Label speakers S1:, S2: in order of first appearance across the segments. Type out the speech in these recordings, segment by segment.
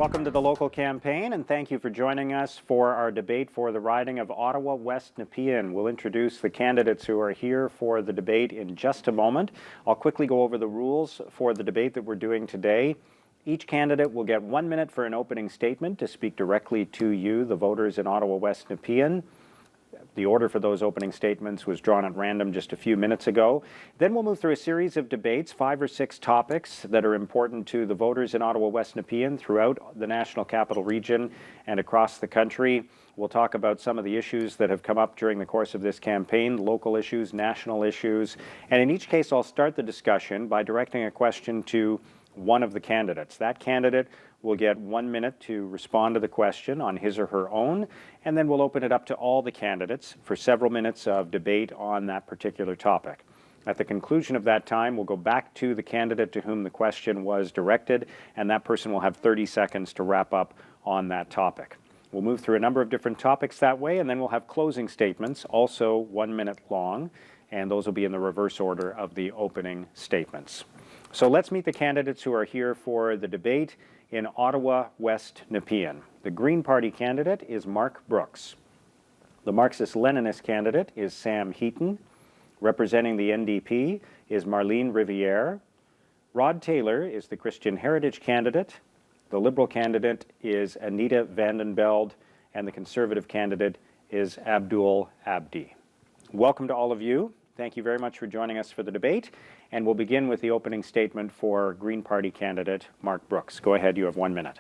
S1: Welcome to the local campaign, and thank you for joining us for our debate for the riding of Ottawa West-Nepean. We'll introduce the candidates who are here for the debate in just a moment. I'll quickly go over the rules for the debate that we're doing today. Each candidate will get 1 minute for an opening statement to speak directly to you, the voters in Ottawa West-Nepean. The order for those opening statements was drawn at random just a few minutes ago. Then we'll move through a series of debates, 5 or 6 topics that are important to the voters in Ottawa West-Nepean throughout the National Capital Region and across the country. We'll talk about some of the issues that have come up during the course of this campaign, local issues, national issues. And in each case, I'll start the discussion by directing a question to one of the candidates. That candidate will get 1 minute to respond to the question on his or her own, and then we'll open it up to all the candidates for several minutes of debate on that particular topic. At the conclusion of that time, we'll go back to the candidate to whom the question was directed, and that person will have 30 seconds to wrap up on that topic. We'll move through a number of different topics that way, and then we'll have closing statements, also 1 minute long, and those will be in the reverse order of the opening statements. So let's meet the candidates who are here for the debate in Ottawa West-Nepean. The Green Party candidate is Mark Brooks. The Marxist-Leninist candidate is Sam Heaton. Representing the NDP is Marlene Rivier. Rod Taylor is the Christian Heritage candidate. The Liberal candidate is Anita Vandenbeld, and the Conservative candidate is Abdul Abdi. Welcome to all of you. Thank you very much for joining us for the debate. And we'll begin with the opening statement for Green Party candidate Mark Brooks. Go ahead, you have 1 minute.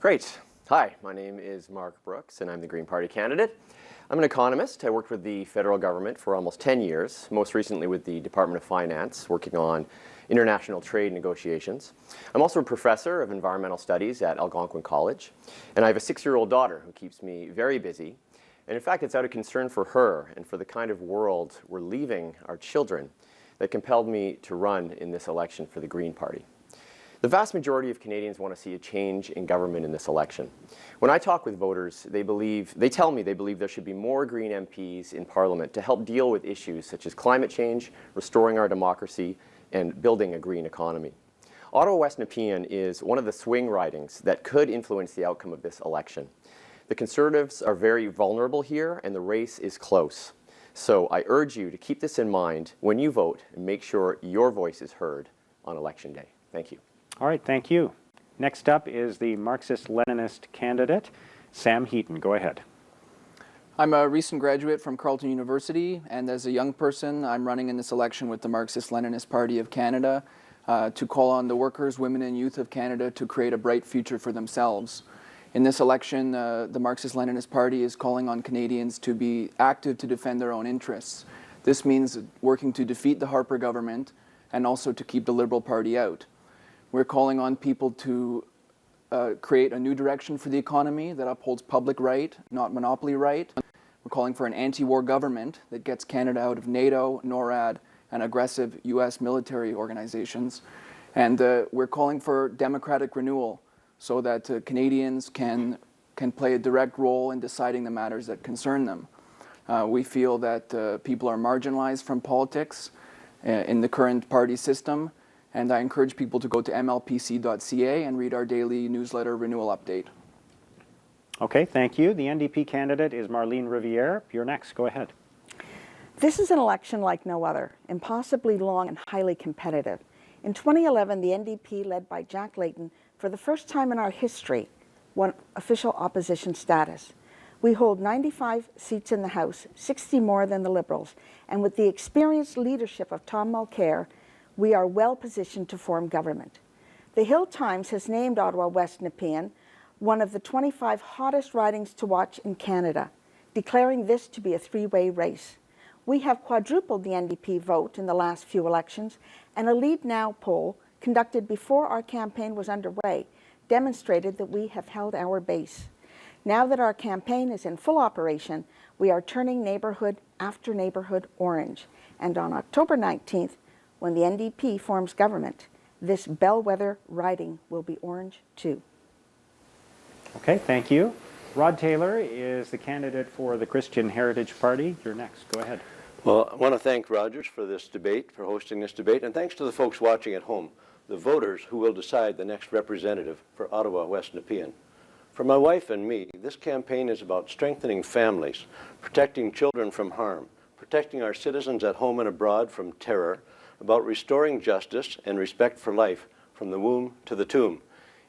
S2: Great. Hi, my name is Mark Brooks, and I'm the Green Party candidate. I'm an economist. I worked with the federal government for almost 10 years, most recently with the Department of Finance, working on international trade negotiations. I'm also a professor of environmental studies at Algonquin College, and I have a 6-year-old daughter who keeps me very busy. And in fact, it's out of concern for her and for the kind of world we're leaving our children that compelled me to run in this election for the Green Party. The vast majority of Canadians want to see a change in government in this election. When I talk with voters, they tell me they believe there should be more Green MPs in Parliament to help deal with issues such as climate change, restoring our democracy, and building a green economy. Ottawa West-Nepean is one of the swing ridings that could influence the outcome of this election. The Conservatives are very vulnerable here, and the race is close. So I urge you to keep this in mind when you vote and make sure your voice is heard on Election Day. Thank you.
S1: All right, thank you. Next up is the Marxist-Leninist candidate, Sam Heaton. Go ahead.
S3: I'm a recent graduate from Carleton University, and as a young person, I'm running in this election with the Marxist-Leninist Party of Canada to call on the workers, women, and youth of Canada to create a bright future for themselves. In this election, the Marxist-Leninist Party is calling on Canadians to be active to defend their own interests. This means working to defeat the Harper government and also to keep the Liberal Party out. We're calling on people to create a new direction for the economy that upholds public right, not monopoly right. We're calling for an anti-war government that gets Canada out of NATO, NORAD, and aggressive U.S. military organizations. And we're calling for democratic renewal, so that Canadians can play a direct role in deciding the matters that concern them. We feel that people are marginalized from politics in the current party system, and I encourage people to go to mlpc.ca and read our daily newsletter renewal update.
S1: Okay, thank you. The NDP candidate is Marlene Rivier. You're next. Go ahead.
S4: This is an election like no other, impossibly long and highly competitive. In 2011, the NDP, led by Jack Layton, for the first time in our history, won official opposition status. We hold 95 seats in the House, 60 more than the Liberals, and with the experienced leadership of Tom Mulcair, we are well positioned to form government. The Hill Times has named Ottawa West-Nepean one of the 25 hottest ridings to watch in Canada, declaring this to be a three-way race. We have quadrupled the NDP vote in the last few elections, and a Lead Now poll conducted before our campaign was underway demonstrated that we have held our base. Now that our campaign is in full operation, we are turning neighborhood after neighborhood orange. And on October 19th, when the NDP forms government, this bellwether riding will be orange too.
S1: Okay, thank you. Rod Taylor is the candidate for the Christian Heritage Party. You're next. Go ahead.
S5: Well, I want to thank Rogers for this debate, for hosting this debate, and thanks to the folks watching at home the voters who will decide the next representative for Ottawa West-Nepean. For my wife and me, this campaign is about strengthening families, protecting children from harm, protecting our citizens at home and abroad from terror, about restoring justice and respect for life from the womb to the tomb.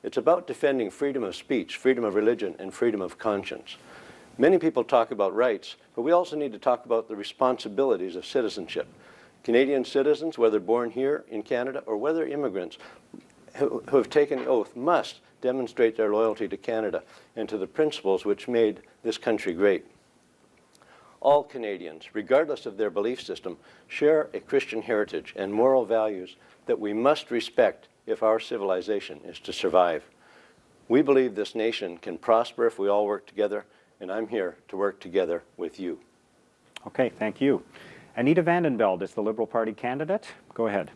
S5: It's about defending freedom of speech, freedom of religion, and freedom of conscience. Many people talk about rights, but we also need to talk about the responsibilities of citizenship. Canadian citizens, whether born here in Canada or whether immigrants who have taken the oath, must demonstrate their loyalty to Canada and to the principles which made this country great. All Canadians, regardless of their belief system, share a Christian heritage and moral values that we must respect if our civilization is to survive. We believe this nation can prosper if we all work together, and I'm here to work together with you.
S1: Okay, thank you. Anita Vandenbeld is the Liberal Party candidate. Go ahead.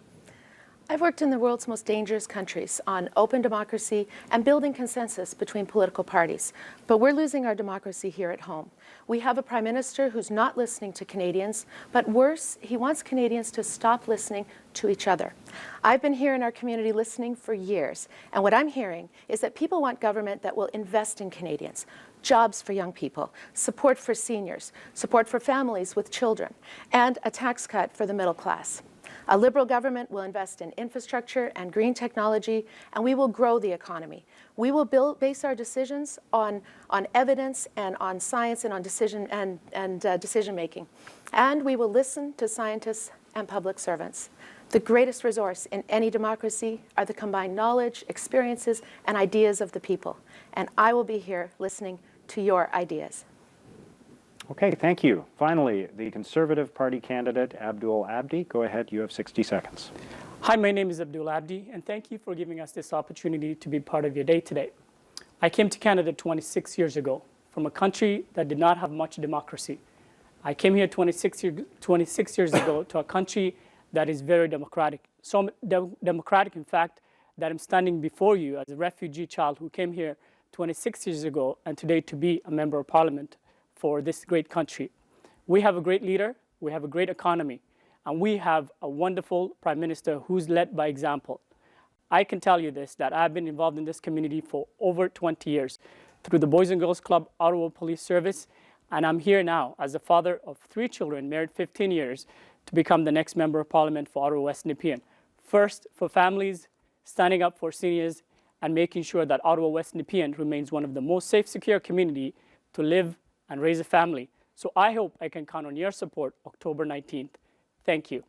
S6: I've worked in the world's most dangerous countries on open democracy and building consensus between political parties. But we're losing our democracy here at home. We have a Prime Minister who's not listening to Canadians, but worse, he wants Canadians to stop listening to each other. I've been here in our community listening for years, and what I'm hearing is that people want government that will invest in Canadians, jobs for young people, support for seniors, support for families with children, and a tax cut for the middle class. A Liberal government will invest in infrastructure and green technology, and we will grow the economy. We will base our decisions on evidence and on science and on decision making. And we will listen to scientists and public servants. The greatest resource in any democracy are the combined knowledge, experiences, and ideas of the people. And I will be here listening to your ideas.
S1: Okay, thank you. Finally, the Conservative Party candidate, Abdul Abdi. Go ahead, you have 60 seconds.
S7: Hi, my name is Abdul Abdi, and thank you for giving us this opportunity to be part of your day today. I came to Canada 26 years ago from a country that did not have much democracy. I came here 26 years ago to a country that is very democratic. So democratic, in fact, that I'm standing before you as a refugee child who came here 26 years ago and today to be a member of parliament for this great country. We have a great leader, we have a great economy, and we have a wonderful Prime Minister who's led by example. I can tell you this, that I've been involved in this community for over 20 years through the Boys and Girls Club, Ottawa Police Service, and I'm here now as a father of 3 children, married 15 years, to become the next Member of Parliament for Ottawa West-Nepean. First, for families, standing up for seniors, and making sure that Ottawa West-Nepean remains one of the most safe, secure community to live and raise a family. So I hope I can count on your support October 19th. Thank you.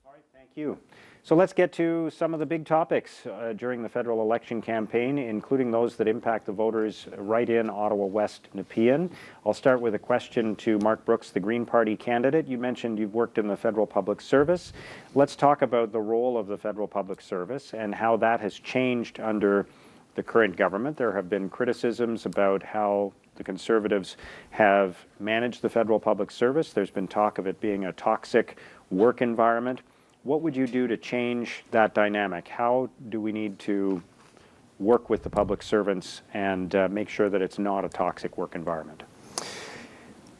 S1: All right, thank you. So let's get to some of the big topics during the federal election campaign, including those that impact the voters right in Ottawa West-Nepean. I'll start with a question to Mark Brooks, the Green Party candidate. You mentioned you've worked in the federal public service. Let's talk about the role of the federal public service and how that has changed under the current government. There have been criticisms about how the Conservatives have managed the federal public service. There's been talk of it being a toxic work environment. What would you do to change that dynamic? How do we need to work with the public servants and make sure that it's not a toxic work environment?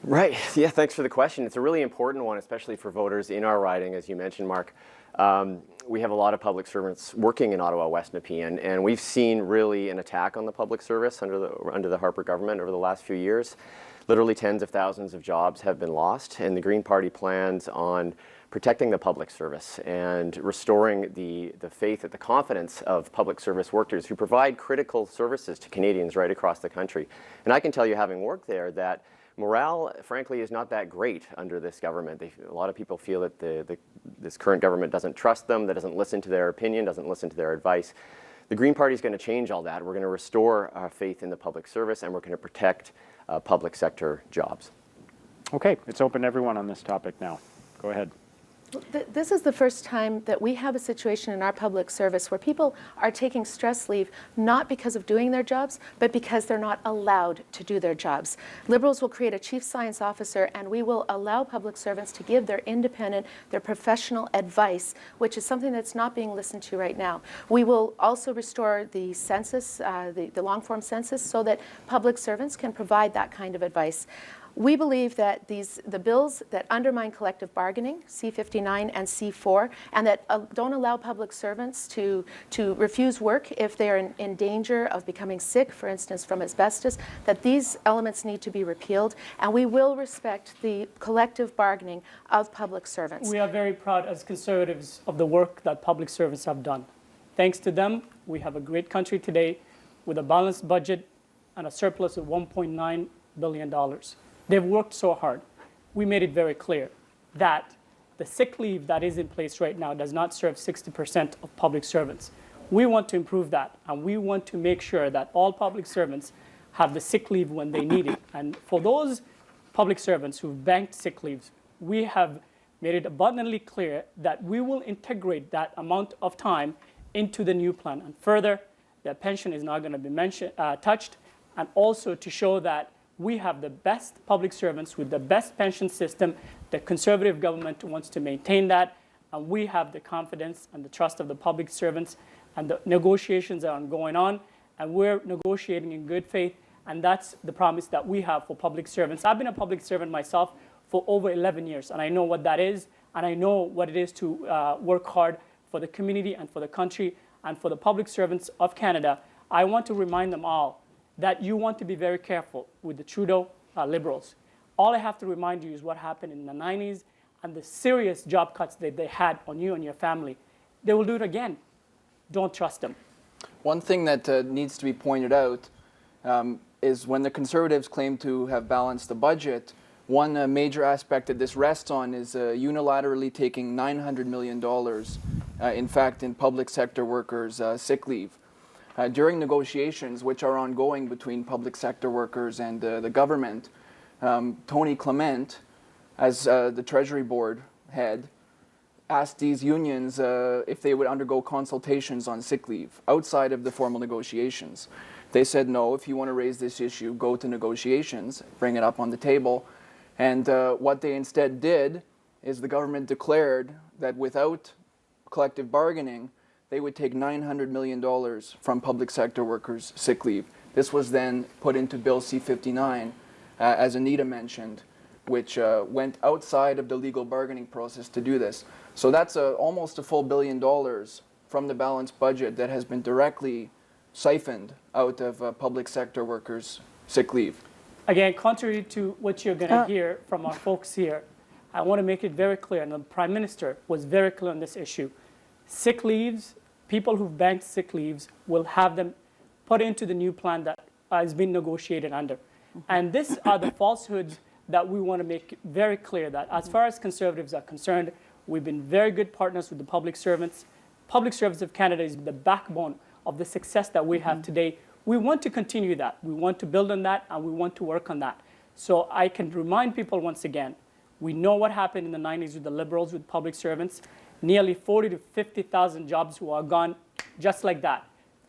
S2: Right. Yeah, thanks for the question. It's a really important one, especially for voters in our riding, as you mentioned, Mark. We have a lot of public servants working in Ottawa West-Nepean, and we've seen really an attack on the public service under the Harper government over the last few years. Literally tens of thousands of jobs have been lost, and the Green Party plans on protecting the public service and restoring the faith and the confidence of public service workers who provide critical services to Canadians right across the country. And I can tell you, having worked there, that morale, frankly, is not that great under this government. A lot of people feel that this current government doesn't trust them, that doesn't listen to their opinion, doesn't listen to their advice. The Green Party is going to change all that. We're going to restore our faith in the public service, and we're going to protect public sector jobs.
S1: Okay, it's open to everyone on this topic now. Go ahead.
S6: This is the first time that we have a situation in our public service where people are taking stress leave not because of doing their jobs, but because they're not allowed to do their jobs. Liberals will create a chief science officer, and we will allow public servants to give their independent, their professional advice, which is something that's not being listened to right now. We will also restore the census, the long-form census, so that public servants can provide that kind of advice. We believe that the bills that undermine collective bargaining, C-59 and C-4, and that don't allow public servants to refuse work if they are in danger of becoming sick, for instance, from asbestos, that these elements need to be repealed, and we will respect the collective bargaining of public servants.
S7: We are very proud as Conservatives of the work that public servants have done. Thanks to them, we have a great country today with a balanced budget and a surplus of $1.9 billion. They've worked so hard. We made it very clear that the sick leave that is in place right now does not serve 60% of public servants. We want to improve that, and we want to make sure that all public servants have the sick leave when they need it. And for those public servants who've banked sick leaves, we have made it abundantly clear that we will integrate that amount of time into the new plan. And further, their pension is not going to be touched, and also to show that we have the best public servants with the best pension system. The Conservative government wants to maintain that, and we have the confidence and the trust of the public servants, and the negotiations are going on, and we're negotiating in good faith, and that's the promise that we have for public servants. I've been a public servant myself for over 11 years, and I know what that is, and I know what it is to work hard for the community and for the country and for the public servants of Canada. I want to remind them all that you want to be very careful with the Trudeau Liberals. All I have to remind you is what happened in the 90s and the serious job cuts that they had on you and your family. They will do it again. Don't trust them.
S3: One thing that needs to be pointed out is when the Conservatives claim to have balanced the budget, one major aspect that this rests on is unilaterally taking $900 million, in fact, in public sector workers' sick leave. During negotiations, which are ongoing between public sector workers and the government, Tony Clement, as the Treasury Board head, asked these unions if they would undergo consultations on sick leave outside of the formal negotiations. They said, no, if you want to raise this issue, go to negotiations, bring it up on the table. And what they instead did is the government declared that without collective bargaining, they would take $900 million from public sector workers' sick leave. This was then put into Bill C-59, as Anita mentioned, which went outside of the legal bargaining process to do this. So that's almost a full $1 billion from the balanced budget that has been directly siphoned out of public sector workers' sick leave.
S7: Again, contrary to what you're going to hear from our folks here, I want to make it very clear, and the Prime Minister was very clear on this issue. Sick leaves, people who've banked sick leaves will have them put into the new plan that has been negotiated under. And these are the falsehoods that we want to make very clear, that as far as Conservatives are concerned, we've been very good partners with the public servants. Public Service of Canada is the backbone of the success that we have today. We want to continue that. We want to build on that, and we want to work on that. So I can remind people once again, we know what happened in the 90s with the Liberals, with public servants. Nearly 40,000 to 50,000 jobs who are gone just like that.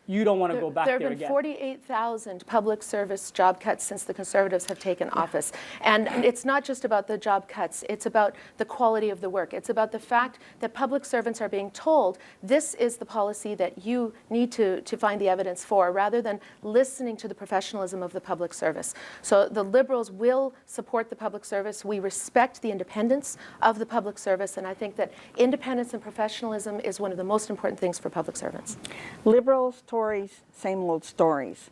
S7: You don't want to go back there again.
S6: There have been 48,000 public service job cuts since the Conservatives have taken office. And it's not just about the job cuts. It's about the quality of the work. It's about the fact that public servants are being told this is the policy that you need to find the evidence for, rather than listening to the professionalism of the public service. So the Liberals will support the public service. We respect the independence of the public service. And I think that independence and professionalism is one of the most important things for public servants.
S4: Liberals, Tories, same old stories.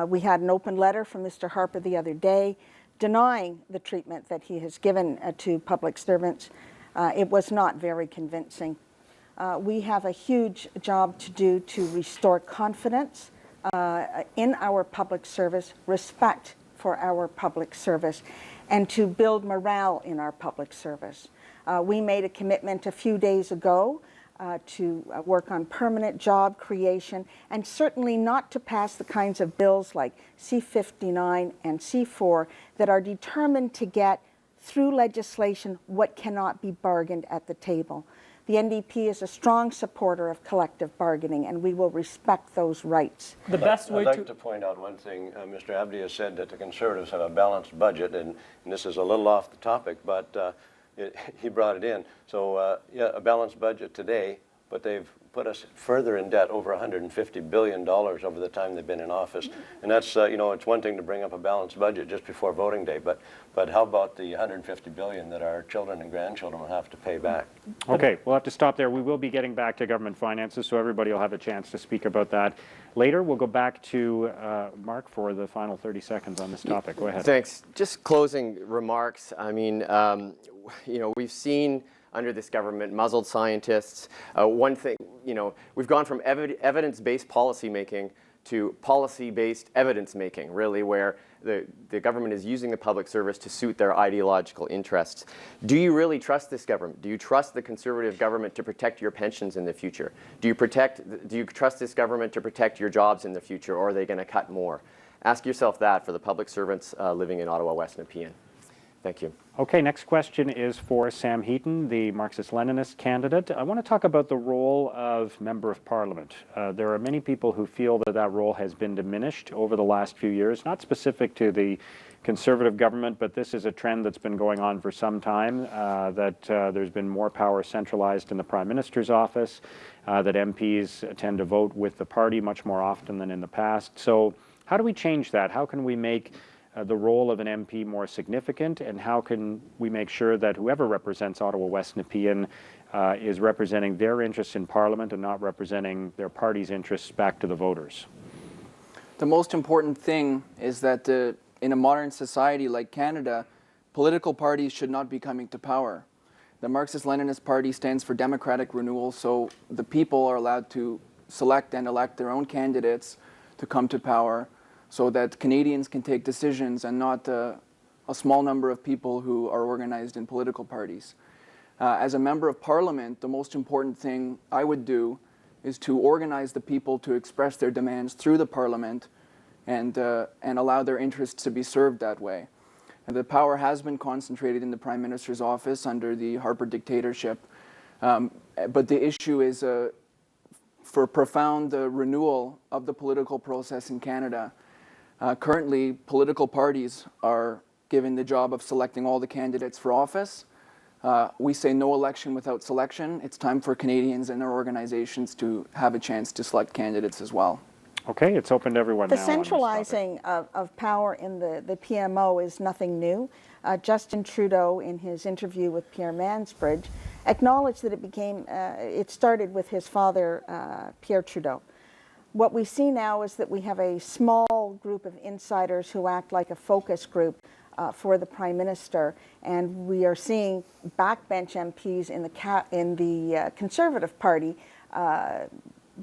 S4: We had an open letter from Mr. Harper the other day denying the treatment that he has given to public servants. It was not very convincing. We have a huge job to do to restore confidence in our public service, respect for our public service, and to build morale in our public service. We made a commitment a few days ago to work on permanent job creation, and certainly not to pass the kinds of bills like C-59 and C-4 that are determined to get through legislation what cannot be bargained at the table. The NDP is a strong supporter of collective bargaining, and we will respect those rights.
S7: The best way
S5: I'd like to point out one thing. Mr. Abdi has said that the Conservatives have a balanced budget, and this is a little off the topic, but he brought it in. So, yeah, a balanced budget today, but they've put us further in debt, over $150 billion over the time they've been in office. And that's, you know, it's one thing to bring up a balanced budget just before voting day, but how about the $150 billion that our children and grandchildren will have to pay back?
S1: Okay, we'll have to stop there. We will be getting back to government finances, so everybody will have a chance to speak about that later. We'll go back to Mark for the final 30 seconds on this topic. Go ahead.
S2: Thanks. Just closing remarks. I mean, you know, we've seen under this government muzzled scientists. One thing, you know, we've gone from evidence-based policy making to policy-based evidence making, really, where the government is using the public service to suit their ideological interests. Do you really trust this government? Do you trust the Conservative government to protect your pensions in the future? Do you trust this government to protect your jobs in the future, or are they going to cut more? Ask yourself that for the public servants living in Ottawa West-Nepean. Thank you.
S1: Okay, next question is for Sam Heaton, the Marxist-Leninist candidate. I want to talk about the role of Member of Parliament. There are many people who feel that that role has been diminished over the last few years, not specific to the Conservative government, but this is a trend that's been going on for some time, that there's been more power centralized in the Prime Minister's office, that MPs tend to vote with the party much more often than in the past. So how do we change that? How can we make the role of an MP more significant, and how can we make sure that whoever represents Ottawa West-Nepean is representing their interests in Parliament and not representing their party's interests back to the voters?
S3: The most important thing is that in a modern society like Canada, political parties should not be coming to power. The Marxist-Leninist Party stands for democratic renewal, so the people are allowed to select and elect their own candidates to come to power, so that Canadians can take decisions and not a small number of people who are organized in political parties. As a member of Parliament, the most important thing I would do is to organize the people to express their demands through the Parliament and allow their interests to be served that way. And the power has been concentrated in the Prime Minister's office under the Harper dictatorship, but the issue is for profound renewal of the political process in Canada. Currently, political parties are given the job of selecting all the candidates for office. We say no election without selection. It's time for Canadians and their organizations to have a chance to select candidates as well.
S1: Okay, it's open to everyone
S4: The
S1: now on this topic.
S4: centralizing of power in the PMO is nothing new. Justin Trudeau, in his interview with Pierre Mansbridge, acknowledged that it started with his father, Pierre Trudeau. What we see now is that we have a small group of insiders who act like a focus group for the Prime Minister, and we are seeing backbench MPs in the Conservative Party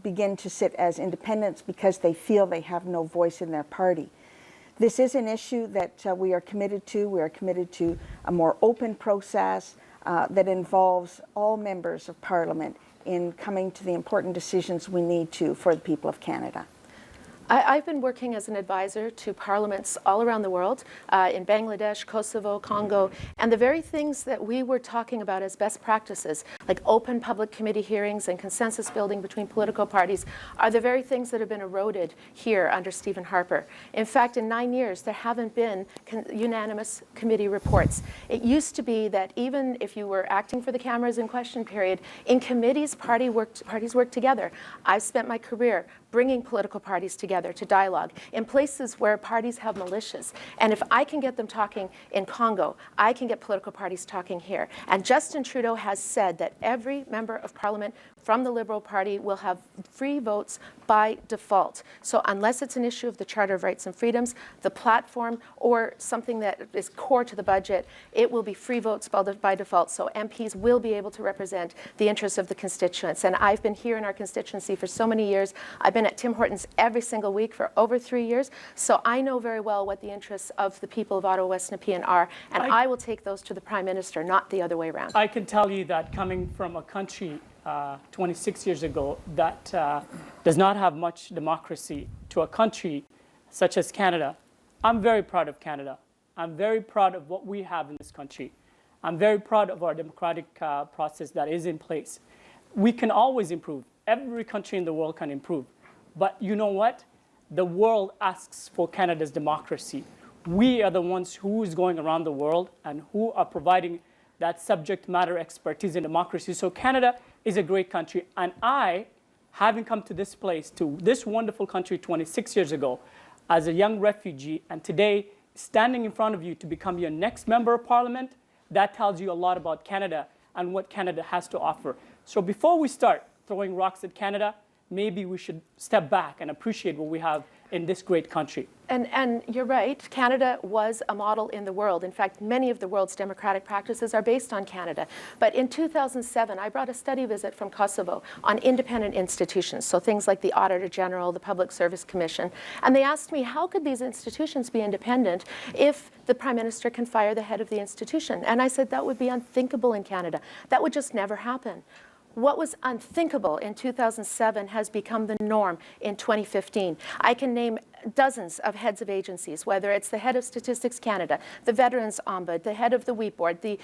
S4: begin to sit as independents because they feel they have no voice in their party. This is an issue that we are committed to. We are committed to a more open process that involves all members of Parliament in coming to the important decisions we need to for the people of Canada.
S6: I've been working as an advisor to parliaments all around the world, in Bangladesh, Kosovo, Congo, and the very things that we were talking about as best practices, like open public committee hearings and consensus building between political parties, are the very things that have been eroded here under Stephen Harper. In fact, in 9 years, there haven't been unanimous committee reports. It used to be that even if you were acting for the cameras in question period, in committees, parties worked together. I've spent my career bringing political parties together to dialogue in places where parties have militias. And if I can get them talking in Congo, I can get political parties talking here. And Justin Trudeau has said that every member of Parliament from the Liberal Party will have free votes by default. So unless it's an issue of the Charter of Rights and Freedoms, the platform, or something that is core to the budget, it will be free votes by default. So MPs will be able to represent the interests of the constituents. And I've been here in our constituency for so many years. I've been at Tim Hortons every single week for over 3 years. So I know very well what the interests of the people of Ottawa West-Nepean are. And I will take those to the Prime Minister, not the other way around.
S7: I can tell you that coming from a country 26 years ago that does not have much democracy to a country such as Canada, I'm very proud of Canada. I'm very proud of what we have in this country. I'm very proud of our democratic process that is in place. We can always improve. Every country in the world can improve. But you know what? The world asks for Canada's democracy. We are the ones who is going around the world and who are providing that subject matter expertise in democracy. So Canada is a great country, and I having come to this place, to this wonderful country 26 years ago, as a young refugee, and today standing in front of you to become your next member of parliament, that tells you a lot about Canada and what Canada has to offer. So before we start throwing rocks at Canada, maybe we should step back and appreciate what we have in this great country.
S6: And you're right, Canada was a model in the world. In fact, many of the world's democratic practices are based on Canada. But in 2007, I brought a study visit from Kosovo on independent institutions, so things like the Auditor General, the Public Service Commission, and they asked me, how could these institutions be independent if the Prime Minister can fire the head of the institution? And I said that would be unthinkable in Canada. That would just never happen. What was unthinkable in 2007 has become the norm in 2015. I can name dozens of heads of agencies, whether it's the head of Statistics Canada, the Veterans Ombudsman, the head of the Wheat Board, the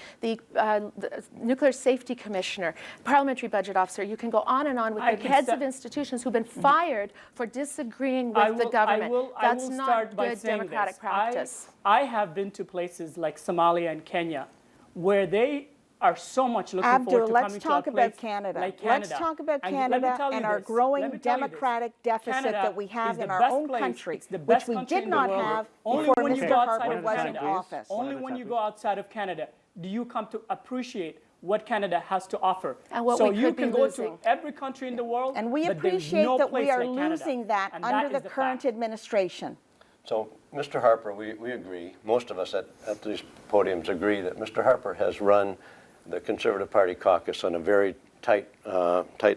S6: Nuclear Safety Commissioner, Parliamentary Budget Officer. You can go on and on with the heads of institutions who've been fired for disagreeing with the government. That's not good democratic practice.
S7: I have been to places like Somalia and Kenya where they are so much looking forward to coming to a place like Canada.
S4: Let's talk about Canada and our growing democratic deficit that we have in our own country, which we did not have before Mr. Harper was in office.
S7: Only when you go outside of Canada do you come to appreciate what Canada has to offer.
S6: And what
S7: so
S6: we
S7: you
S6: could
S7: can
S6: be
S7: go
S6: losing.
S7: to every country in the world,
S4: and we
S7: but there's
S4: appreciate
S7: no
S4: that we
S7: place
S4: are
S7: like Canada.
S4: losing that
S7: And
S4: under
S7: is
S4: the current
S7: fact.
S4: administration.
S5: So, Mr. Harper, we agree, most of us at these podiums agree that Mr. Harper has run the Conservative Party caucus on a very tight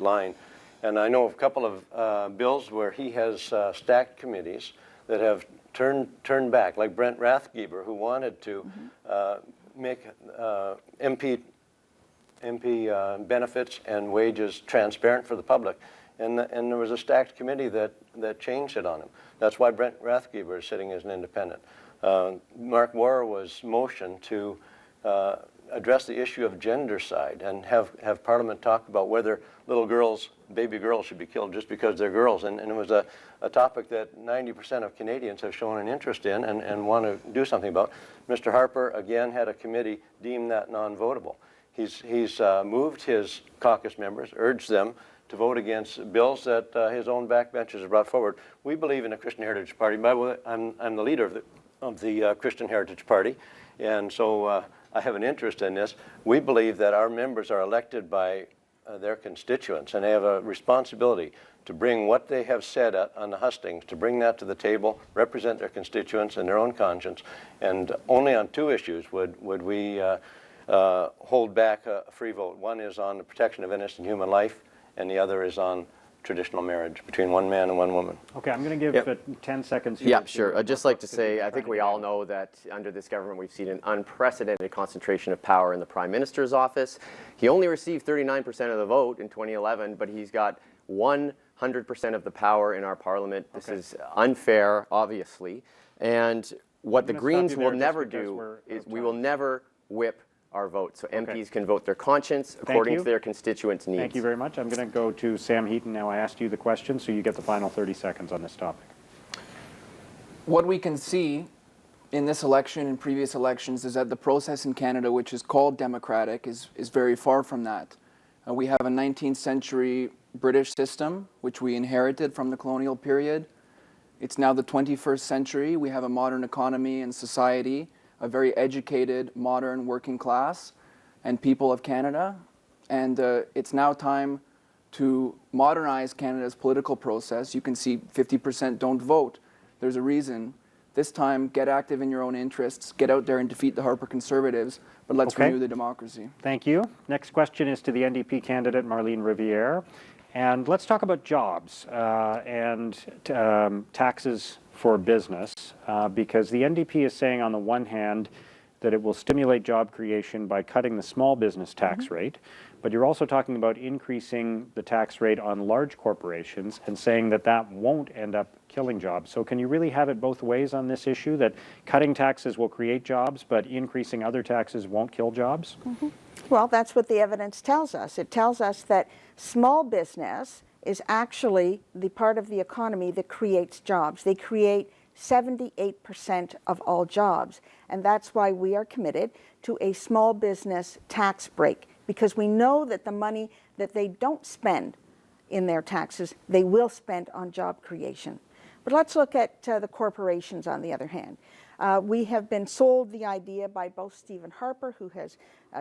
S5: line. And I know of a couple of bills where he has stacked committees that have turned back, like Brent Rathgeber, who wanted to make MP benefits and wages transparent for the public. And there was a stacked committee that changed it on him. That's why Brent Rathgeber is sitting as an independent. Mark Warrer was motioned to address the issue of gendercide and have Parliament talk about whether little girls, baby girls, should be killed just because they're girls. And it was a topic that 90% of Canadians have shown an interest in and want to do something about. Mr. Harper, again, had a committee deem that non-votable. He's moved his caucus members, urged them to vote against bills that his own backbenchers have brought forward. We believe in a Christian Heritage Party. By the way, I'm the leader of the Christian Heritage Party, and so I have an interest in this. We believe that our members are elected by their constituents, and they have a responsibility to bring what they have said on the hustings, to bring that to the table, represent their constituents and their own conscience. And only on two issues would we hold back a free vote. One is on the protection of innocent human life, and the other is on traditional marriage between one man and one woman.
S1: Okay, I'm going to give 10 seconds here.
S2: Yeah, sure. I'd just like to say, I think we all know that under this government we've seen an unprecedented concentration of power in the Prime Minister's office. He only received 39% of the vote in 2011, but he's got 100% of the power in our Parliament. This is unfair, obviously. And what the Greens will never do is we will never whip our vote. So MPs can vote their conscience according to their constituents' needs.
S1: Thank you very much. I'm going to go to Sam Heaton now. I asked you the question, so you get the final 30 seconds on this topic.
S3: What we can see in this election and previous elections is that the process in Canada, which is called democratic, is very far from that. We have a 19th century British system, which we inherited from the colonial period. It's now the 21st century. We have a modern economy and society, a very educated, modern working class and people of Canada. And it's now time to modernize Canada's political process. You can see 50% don't vote. There's a reason. This time, get active in your own interests, get out there and defeat the Harper Conservatives, but let's renew the democracy.
S1: Thank you. Next question is to the NDP candidate, Marlene Rivier. And let's talk about jobs and taxes for business, because the NDP is saying on the one hand that it will stimulate job creation by cutting the small business tax rate, but you're also talking about increasing the tax rate on large corporations and saying that that won't end up killing jobs. So can you really have it both ways on this issue, that cutting taxes will create jobs, but increasing other taxes won't kill jobs?
S4: Well, that's what the evidence tells us. It tells us that small business is actually the part of the economy that creates jobs. They create 78% of all jobs. And that's why we are committed to a small business tax break, because we know that the money that they don't spend in their taxes. They will spend on job creation. But let's look at the corporations on the other hand. We have been sold the idea by both Stephen Harper, who has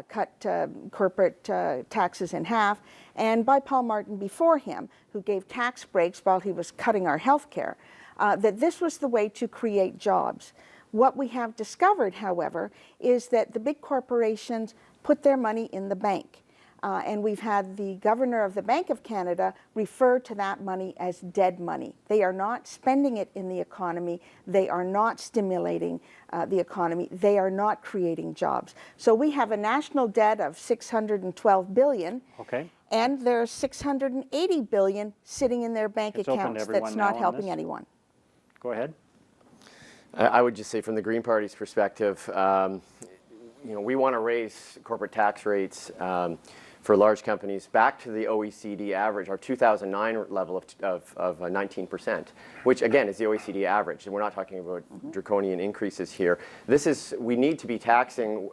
S4: cut corporate taxes in half, and by Paul Martin before him, who gave tax breaks while he was cutting our health care, that this was the way to create jobs. What we have discovered, however, is that the big corporations put their money in the bank. And we've had the governor of the Bank of Canada refer to that money as dead money. They are not spending it in the economy. They are not stimulating the economy. They are not creating jobs. So we have a national debt of $612 billion.
S1: Okay.
S4: And there's $680 billion sitting in their bank
S1: It's open to
S4: accounts
S1: everyone
S4: that's
S1: now
S4: not
S1: on
S4: helping
S1: this.
S4: anyone.
S1: Go ahead.
S2: I would just say from the Green Party's perspective, we want to raise corporate tax rates for large companies back to the OECD average, our 2009 level of 19%, which again is the OECD average. And we're not talking about draconian increases here. We need to be taxing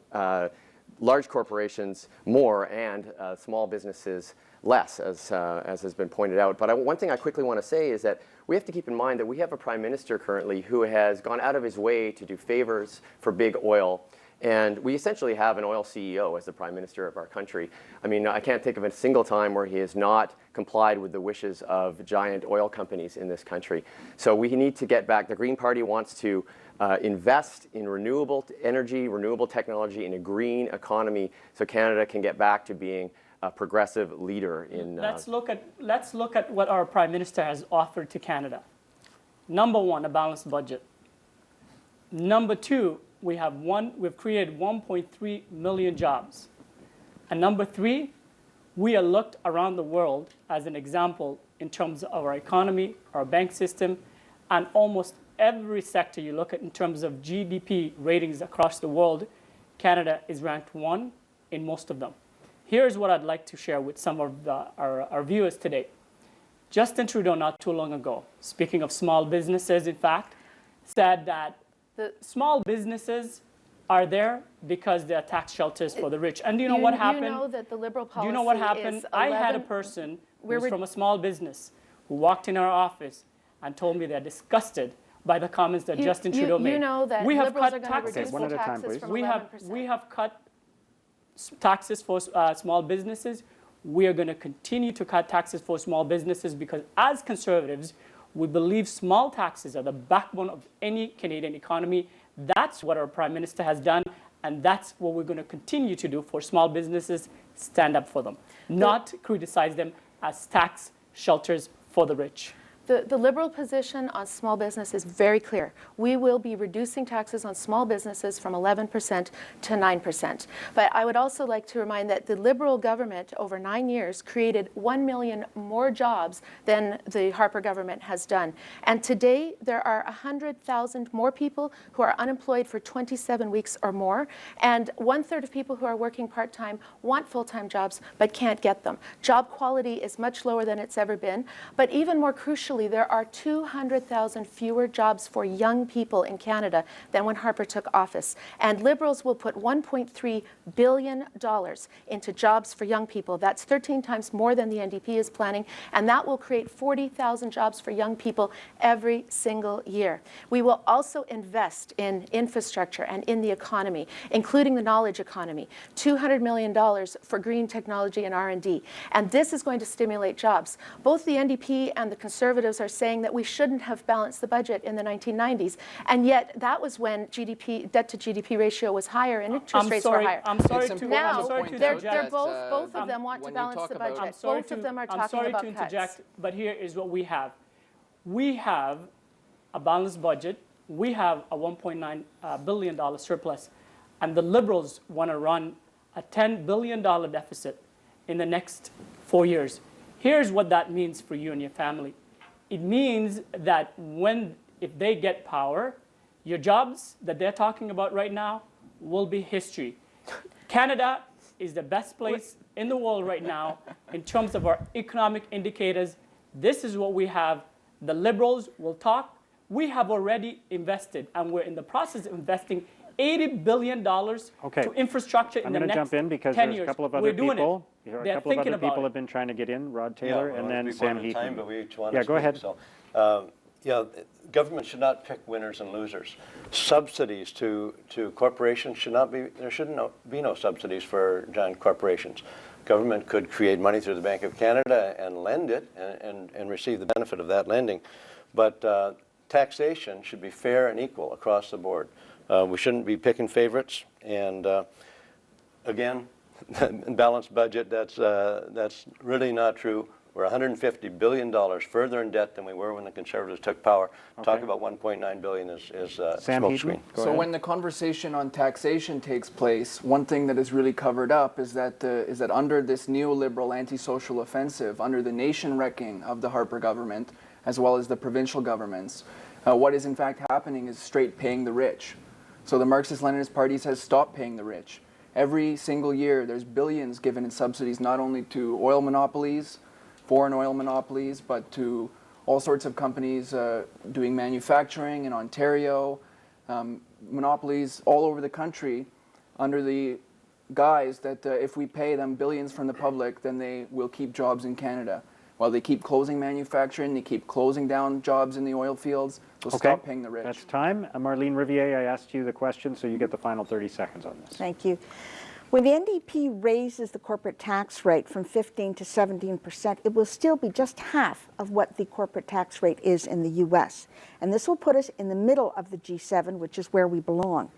S2: large corporations more and small businesses less, as has been pointed out. But one thing I quickly want to say is that we have to keep in mind that we have a prime minister currently who has gone out of his way to do favors for big oil. And we essentially have an oil CEO as the prime minister of our country. I mean, I can't think of a single time where he has not complied with the wishes of giant oil companies in this country. So we need to get back. The Green Party wants to invest in renewable energy, renewable technology, in a green economy so Canada can get back to being a progressive leader in...
S7: Let's look at what our Prime Minister has offered to Canada. Number one, a balanced budget. Number two, we've created 1.3 million jobs. And number three, we are looked around the world as an example in terms of our economy, our bank system, and almost every sector you look at in terms of GDP ratings across the world, Canada is ranked 1 in most of them. Here's what I'd like to share with some of our viewers today. Justin Trudeau, not too long ago, speaking of small businesses, in fact, said that the small businesses are there because they are tax shelters for the rich. And do you know what happened?
S6: You know that the Liberal policy
S7: Do you know what happened? I had a person who was from a small business who walked in our office and told me they're disgusted by the comments that Justin Trudeau made.
S6: You know that
S7: we have
S6: Liberals
S7: cut
S6: are going to
S7: taxes.
S6: reduce
S1: one at
S6: the
S1: a time,
S6: taxes
S1: please.
S6: from
S7: We
S6: 11%.
S7: have cut taxes for small businesses. We are going to continue to cut taxes for small businesses because as Conservatives, we believe small taxes are the backbone of any Canadian economy. That's what our Prime Minister has done, and that's what we're going to continue to do for small businesses, stand up for them, not criticize them as tax shelters for the rich.
S6: The Liberal position on small business is very clear. We will be reducing taxes on small businesses from 11% to 9%. But I would also like to remind that the Liberal government over 9 years created 1 million more jobs than the Harper government has done. And today there are 100,000 more people who are unemployed for 27 weeks or more. And 1/3 of people who are working part-time want full-time jobs but can't get them. Job quality is much lower than it's ever been. But even more crucially, there are 200,000 fewer jobs for young people in Canada than when Harper took office. And Liberals will put $1.3 billion into jobs for young people. That's 13 times more than the NDP is planning, and that will create 40,000 jobs for young people every single year. We will also invest in infrastructure and in the economy, including the knowledge economy, $200 million for green technology and R&D. And this is going to stimulate jobs. Both the NDP and the Conservatives are saying that we shouldn't have balanced the budget in the 1990s, and yet that was when debt to GDP ratio was higher and interest rates were higher.
S7: I'm sorry
S3: It's
S7: to
S6: Now,
S3: important to point
S6: they're
S3: out that,
S6: both of them want to balance the budget. Both of them are talking about
S7: to
S6: cuts.
S7: interject, but here is what we have. We have a balanced budget. We have a $1.9 billion surplus, and the Liberals want to run a $10 billion deficit in the next 4 years. Here's what that means for you and your family. It means that if they get power, your jobs that they're talking about right now will be history. Canada is the best place in the world right now in terms of our economic indicators. This is what we have. The Liberals will talk. We have already invested, and we're in the process of investing $80 billion
S1: Okay.
S7: to infrastructure in
S1: I'm
S7: the
S1: going to
S7: next
S1: jump in because
S7: 10
S1: there's
S7: years.
S1: a couple of
S7: We're
S1: other
S7: doing
S1: people.
S7: it.
S1: A
S7: They're
S1: couple of
S7: thinking
S1: other people
S7: about
S1: have been trying to get in. Rod Taylor
S5: well,
S1: and
S5: it'll
S1: then
S5: be
S1: Sam
S5: one at a time,
S1: Heaton.
S5: but we each want
S1: Yeah,
S5: to
S1: go
S5: speak,
S1: ahead.
S5: So, government should not pick winners and losers. Subsidies to corporations should not be, there shouldn't be no subsidies for giant corporations. Government could create money through the Bank of Canada and lend it and receive the benefit of that lending. But taxation should be fair and equal across the board. We shouldn't be picking favorites. And again, balanced budget, that's really not true. We're $150 billion further in debt than we were when the Conservatives took power. Talk about $1.9 billion is
S1: Sam
S5: smokescreen.
S1: Heaton, go
S3: So
S1: ahead.
S3: when the conversation on taxation takes place, one thing that is really covered up is that under this neoliberal anti-social offensive, under the nation-wrecking of the Harper government, as well as the provincial governments, what is in fact happening is straight paying the rich. So the Marxist-Leninist parties has stopped paying the rich. Every single year, there's billions given in subsidies not only to oil monopolies, foreign oil monopolies, but to all sorts of companies doing manufacturing in Ontario, monopolies all over the country under the guise that if we pay them billions from the public, then they will keep jobs in Canada. While they keep closing manufacturing, they keep closing down jobs in the oil fields, so stop paying the rich.
S1: That's time. Marlene Rivier, I asked you the question, so you get the final 30 seconds on this.
S4: Thank you. When the NDP raises the corporate tax rate from 15 to 17%, it will still be just half of what the corporate tax rate is in the US. And this will put us in the middle of the G7, which is where we belong.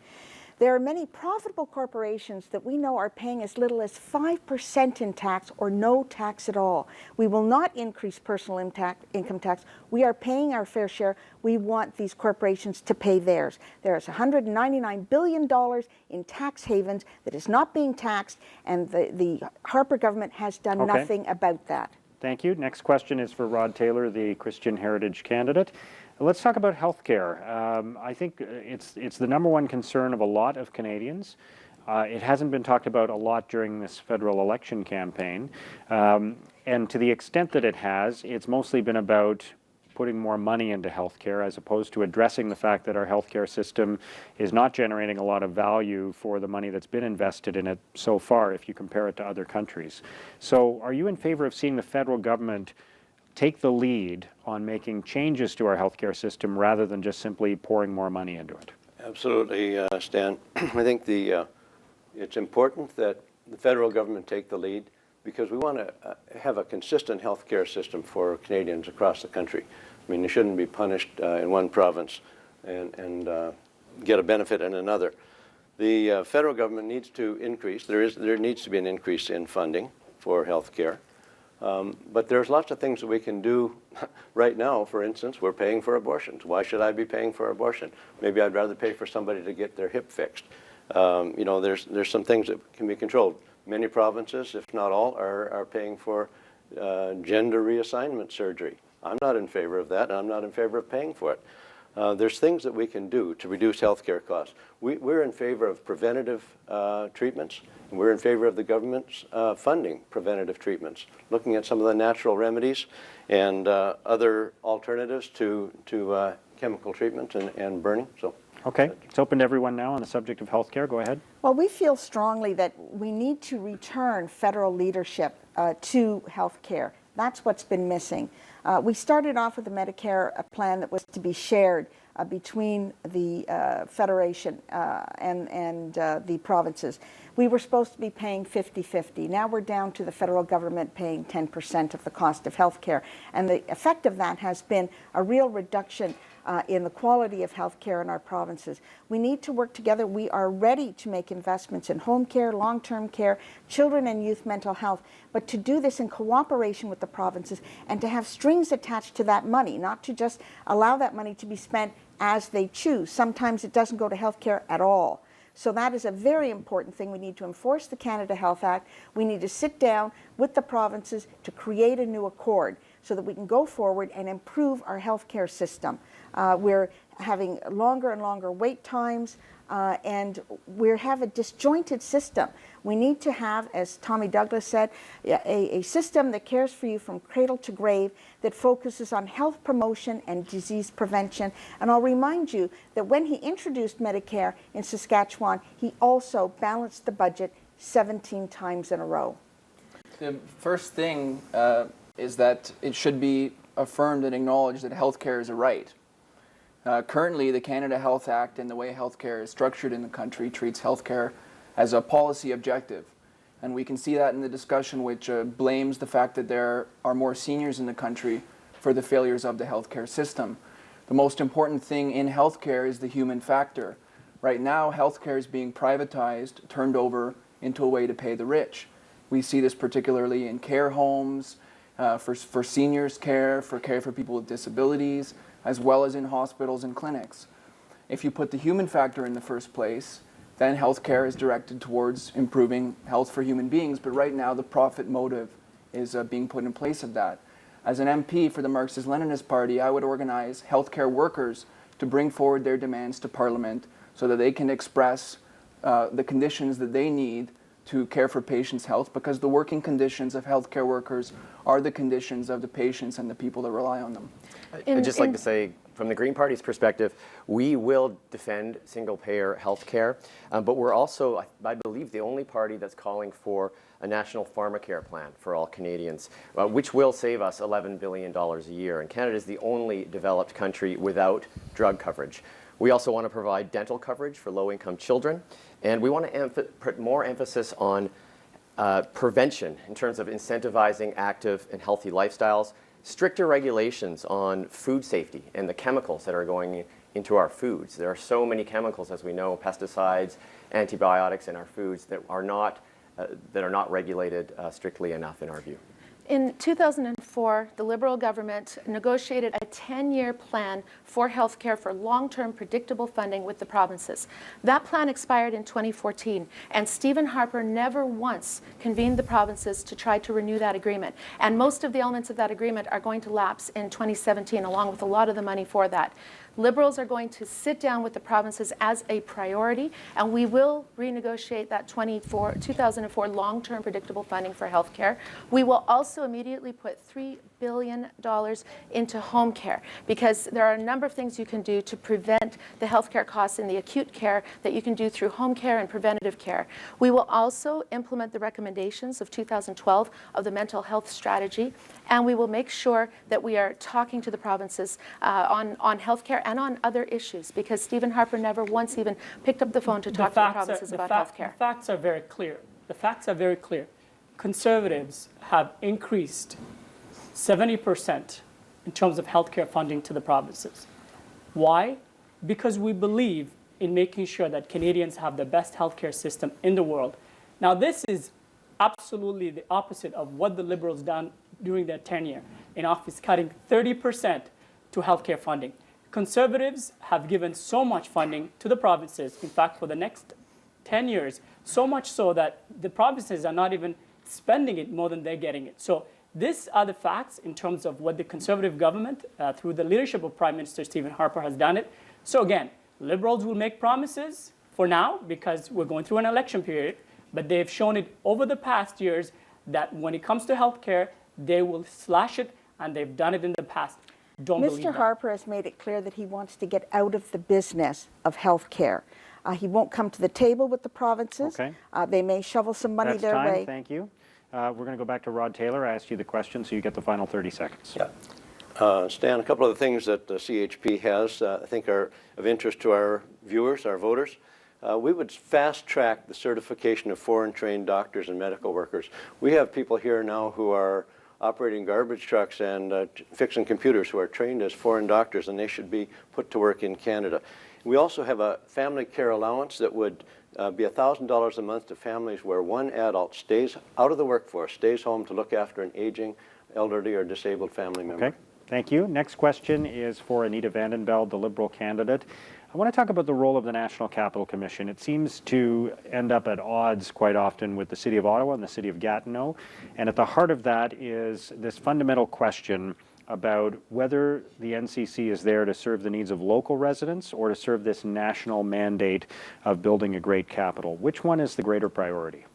S4: There are many profitable corporations that we know are paying as little as 5% in tax or no tax at all. We will not increase personal income tax. We are paying our fair share. We want these corporations to pay theirs. There is $199 billion in tax havens that is not being taxed, and the Harper government has done nothing about that.
S1: Thank you. Next question is for Rod Taylor, the Christian Heritage candidate. Let's talk about health care. I think it's the number one concern of a lot of Canadians. It hasn't been talked about a lot during this federal election campaign. And to the extent that it has, it's mostly been about putting more money into healthcare as opposed to addressing the fact that our healthcare system is not generating a lot of value for the money that's been invested in it so far if you compare it to other countries. So are you in favor of seeing the federal government take the lead on making changes to our healthcare system rather than just simply pouring more money into it?
S5: Absolutely, Stan. I think it's important that the federal government take the lead because we want to have a consistent healthcare system for Canadians across the country. I mean, you shouldn't be punished in one province and get a benefit in another. The federal government needs to increase. There needs to be an increase in funding for healthcare. But there's lots of things that we can do right now. For instance, we're paying for abortions. Why should I be paying for abortion? Maybe I'd rather pay for somebody to get their hip fixed. There's some things that can be controlled. Many provinces, if not all, are paying for gender reassignment surgery. I'm not in favor of that, and I'm not in favor of paying for it. There's things that we can do to reduce healthcare costs. We're in favor of preventative treatments. And we're in favor of the government's funding preventative treatments, looking at some of the natural remedies and other alternatives to chemical treatment and burning. So.
S1: Okay, it's open to everyone now on the subject of healthcare. Go ahead.
S4: Well, we feel strongly that we need to return federal leadership to health care. That's what's been missing. We started off with a Medicare plan that was to be shared between the Federation and the provinces. We were supposed to be paying 50-50. Now we're down to the federal government paying 10% of the cost of health care. And the effect of that has been a real reduction in the quality of health care in our provinces. We need to work together. We are ready to make investments in home care, long-term care, children and youth mental health, but to do this in cooperation with the provinces and to have strings attached to that money, not to just allow that money to be spent as they choose. Sometimes it doesn't go to health care at all. So that is a very important thing. We need to enforce the Canada Health Act. We need to sit down with the provinces to create a new accord so that we can go forward and improve our healthcare system. We're having longer and longer wait times. and we have a disjointed system. We need to have, as Tommy Douglas said, a system that cares for you from cradle to grave, that focuses on health promotion and disease prevention. And I'll remind you that when he introduced Medicare in Saskatchewan, he also balanced the budget 17 times in a row.
S3: The first thing is that it should be affirmed and acknowledged that healthcare is a right. Currently, the Canada Health Act and the way healthcare is structured in the country treats healthcare as a policy objective. And we can see that in the discussion, which blames the fact that there are more seniors in the country for the failures of the healthcare system. The most important thing in healthcare is the human factor. Right now, healthcare is being privatized, turned over into a way to pay the rich. We see this particularly in care homes, for seniors care for people with disabilities, as well as in hospitals and clinics. If you put the human factor in the first place, then healthcare is directed towards improving health for human beings. But right now, the profit motive is being put in place of that. As an MP for the Marxist-Leninist Party, I would organize healthcare workers to bring forward their demands to Parliament so that they can express the conditions that they need to care for patients' health, because the working conditions of healthcare workers are the conditions of the patients and the people that rely on them.
S2: I'd just like to say, from the Green Party's perspective, we will defend single-payer health care, but we're also, I believe, the only party that's calling for a national pharmacare plan for all Canadians, which will save us $11 billion a year. And Canada is the only developed country without drug coverage. We also want to provide dental coverage for low-income children, and we want to put more emphasis on prevention in terms of incentivizing active and healthy lifestyles, stricter regulations on food safety and the chemicals that are going into our foods. There are so many chemicals, as we know, pesticides, antibiotics in our foods that are not regulated strictly enough in our view.
S6: In 2004, the Liberal government negotiated a 10-year plan for healthcare for long-term predictable funding with the provinces. That plan expired in 2014, and Stephen Harper never once convened the provinces to try to renew that agreement. And most of the elements of that agreement are going to lapse in 2017, along with a lot of the money for that. Liberals are going to sit down with the provinces as a priority, and we will renegotiate that 2004 long-term predictable funding for healthcare. We will also immediately put $3 billion into home care, because there are a number of things you can do to prevent the healthcare costs in the acute care that you can do through home care and preventative care. We will also implement the recommendations of 2012 of the mental health strategy, and we will make sure that we are talking to the provinces on healthcare and on other issues, because Stephen Harper never once even picked up the phone to talk to the provinces about healthcare.
S7: The facts are very clear. The facts are very clear. Conservatives have increased 70% in terms of healthcare funding to the provinces. Why? Because we believe in making sure that Canadians have the best healthcare system in the world. Now, this is absolutely the opposite of what the Liberals done during their tenure in office, cutting 30% to healthcare funding. Conservatives have given so much funding to the provinces, in fact, for the next 10 years, so much so that the provinces are not even spending it more than they're getting it. So these are the facts in terms of what the Conservative government, through the leadership of Prime Minister Stephen Harper, has done it. So again, Liberals will make promises for now because we're going through an election period, but they've shown it over the past years that when it comes to healthcare, they will slash it, and they've done it in the past. Don't believe
S4: Mr.
S7: that.
S4: Harper has made it clear that he wants to get out of the business of health care. He won't come to the table with the provinces.
S1: Okay.
S4: They may shovel some money
S1: That's
S4: their
S1: time.
S4: way.
S1: Thank you. We're going to go back to Rod Taylor. I asked you the question, so you get the final 30 seconds.
S5: Yeah. Stan, a couple of the things that the CHP has I think are of interest to our viewers, our voters. We would fast-track the certification of foreign-trained doctors and medical workers. We have people here now who are operating garbage trucks and fixing computers who are trained as foreign doctors, and they should be put to work in Canada. We also have a family care allowance that would be $1,000 a month to families where one adult stays out of the workforce, stays home to look after an aging, elderly, or disabled family member.
S1: Okay, thank you. Next question is for Anita Vandenbeld, the Liberal candidate. I want to talk about the role of the National Capital Commission. It seems to end up at odds quite often with the City of Ottawa and the City of Gatineau. And at the heart of that is this fundamental question about whether the NCC is there to serve the needs of local residents or to serve this national mandate of building a great capital. Which one is the greater priority?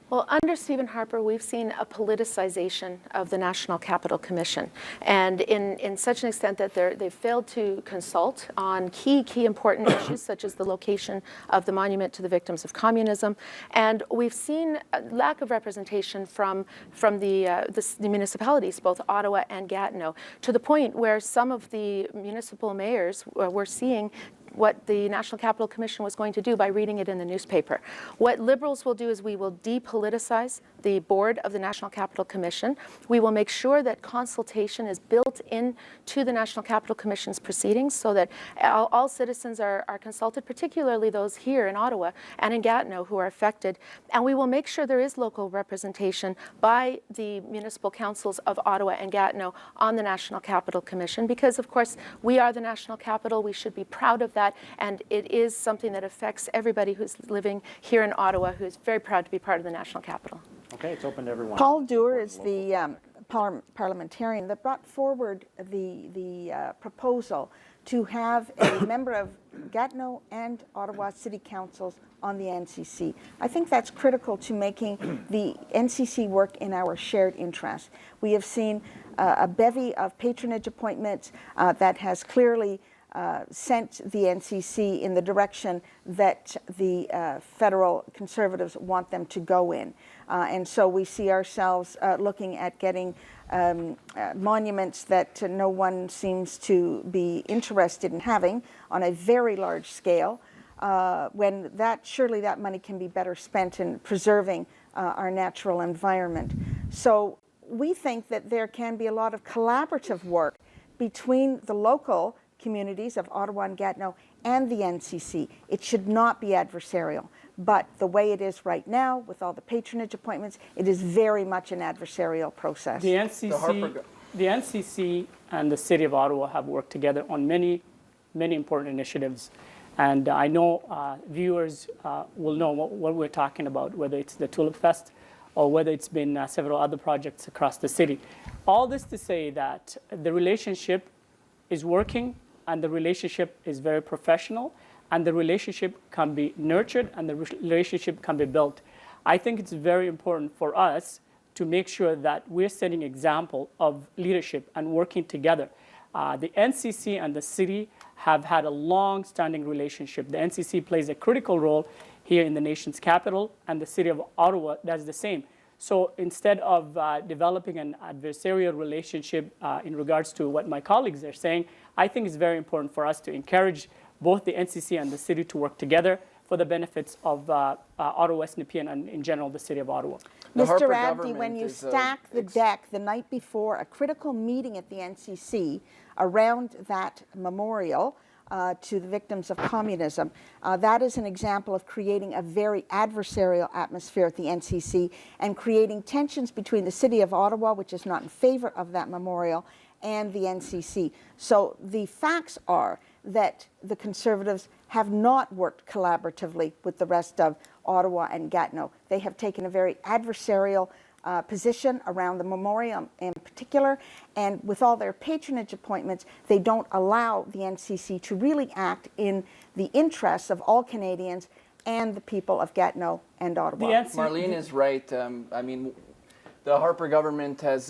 S6: Well, under Stephen Harper, we've seen a politicization of the National Capital Commission, and in such an extent that they've failed to consult on key important issues such as the location of the monument to the victims of communism, and we've seen a lack of representation from the municipalities, both Ottawa and Gatineau, to the point where some of the municipal mayors were seeing what the National Capital Commission was going to do by reading it in the newspaper. What Liberals will do is we will depoliticize the board of the National Capital Commission. We will make sure that consultation is built into the National Capital Commission's proceedings so that all citizens are consulted, particularly those here in Ottawa and in Gatineau who are affected. And we will make sure there is local representation by the municipal councils of Ottawa and Gatineau on the National Capital Commission because, of course, we are the national capital. We should be proud of that. And it is something that affects everybody who's living here in Ottawa, who is very proud to be part of the national capital.
S1: Okay, it's open to everyone.
S4: Paul Dewar is the parliamentarian that brought forward the proposal to have a member of Gatineau and Ottawa City Councils on the NCC. I think that's critical to making the NCC work in our shared interest. We have seen a bevy of patronage appointments that has clearly sent the NCC in the direction that the federal Conservatives want them to go in. And so we see ourselves looking at getting monuments that no one seems to be interested in having on a very large scale, when surely that money can be better spent in preserving our natural environment. So we think that there can be a lot of collaborative work between the local communities of Ottawa and Gatineau and the NCC. It should not be adversarial. But the way it is right now, with all the patronage appointments, it is very much an adversarial process.
S7: The NCC and the City of Ottawa have worked together on many important initiatives. And I know viewers will know what we're talking about, whether it's the Tulip Fest or whether it's been several other projects across the city. All this to say that the relationship is working, and the relationship is very professional, and the relationship can be nurtured, and the relationship can be built. I think it's very important for us to make sure that we're setting example of leadership and working together. The NCC and the city have had a long-standing relationship. The NCC plays a critical role here in the nation's capital, and the City of Ottawa does the same. So instead of developing an adversarial relationship in regards to what my colleagues are saying, I think it's very important for us to encourage both the NCC and the city to work together for the benefits of Ottawa West-Nepean and in general the City of Ottawa.
S4: Mr. Abdi, when you stack the deck the night before a critical meeting at the NCC around that memorial to the victims of communism, that is an example of creating a very adversarial atmosphere at the NCC and creating tensions between the City of Ottawa, which is not in favor of that memorial, and the NCC. So the facts are that the Conservatives have not worked collaboratively with the rest of Ottawa and Gatineau. They have taken a very adversarial position around the memorial in particular, and with all their patronage appointments, they don't allow the NCC to really act in the interests of all Canadians and the people of Gatineau and Ottawa.
S3: Marlene is right. I mean, the Harper government has